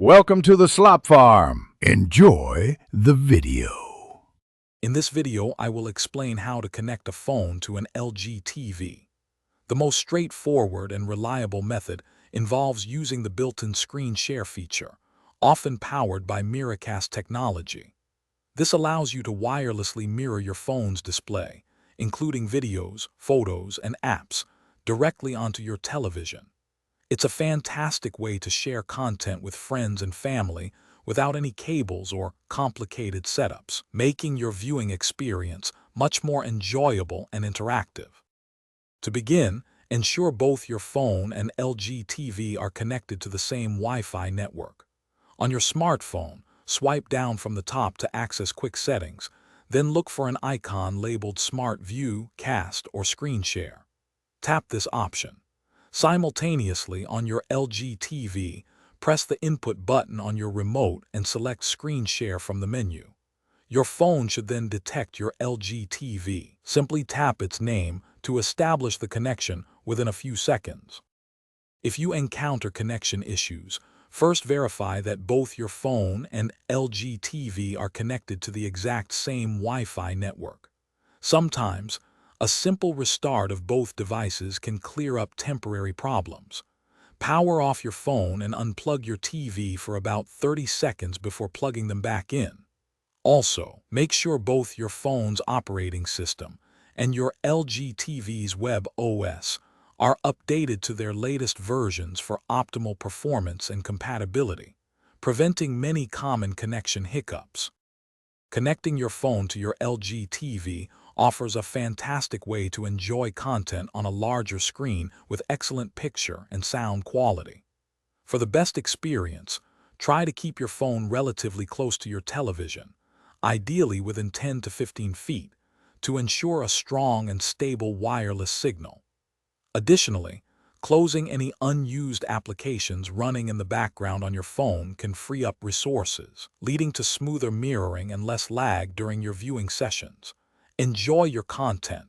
Welcome to the Slop Farm. Enjoy the video. In this video, I will explain how to connect a phone to an LG TV. The most straightforward and reliable method involves using the built-in screen share feature, often powered by Miracast technology. This allows you to wirelessly mirror your phone's display, including videos, photos, and apps, directly onto your television. It's a fantastic way to share content with friends and family without any cables or complicated setups, making your viewing experience much more enjoyable and interactive. To begin, ensure both your phone and LG TV are connected to the same Wi-Fi network. On your smartphone, swipe down from the top to access quick settings, then look for an icon labeled Smart View, Cast, or Screen Share. Tap this option. Simultaneously on your LG TV, press the input button on your remote and select Screen Share from the menu. Your phone should then detect your LG TV. Simply tap its name to establish the connection within a few seconds. If you encounter connection issues, first verify that both your phone and LG TV are connected to the exact same Wi-Fi network. Sometimes, a simple restart of both devices can clear up temporary problems. Power off your phone and unplug your TV for about 30 seconds before plugging them back in. Also, make sure both your phone's operating system and your LG TV's web OS are updated to their latest versions for optimal performance and compatibility, preventing many common connection hiccups. Connecting your phone to your LG TV offers a fantastic way to enjoy content on a larger screen with excellent picture and sound quality. For the best experience, try to keep your phone relatively close to your television, ideally within 10 to 15 feet, to ensure a strong and stable wireless signal. Additionally, closing any unused applications running in the background on your phone can free up resources, leading to smoother mirroring and less lag during your viewing sessions. Enjoy your content.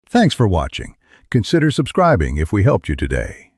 Thanks for watching. Consider subscribing if we helped you today.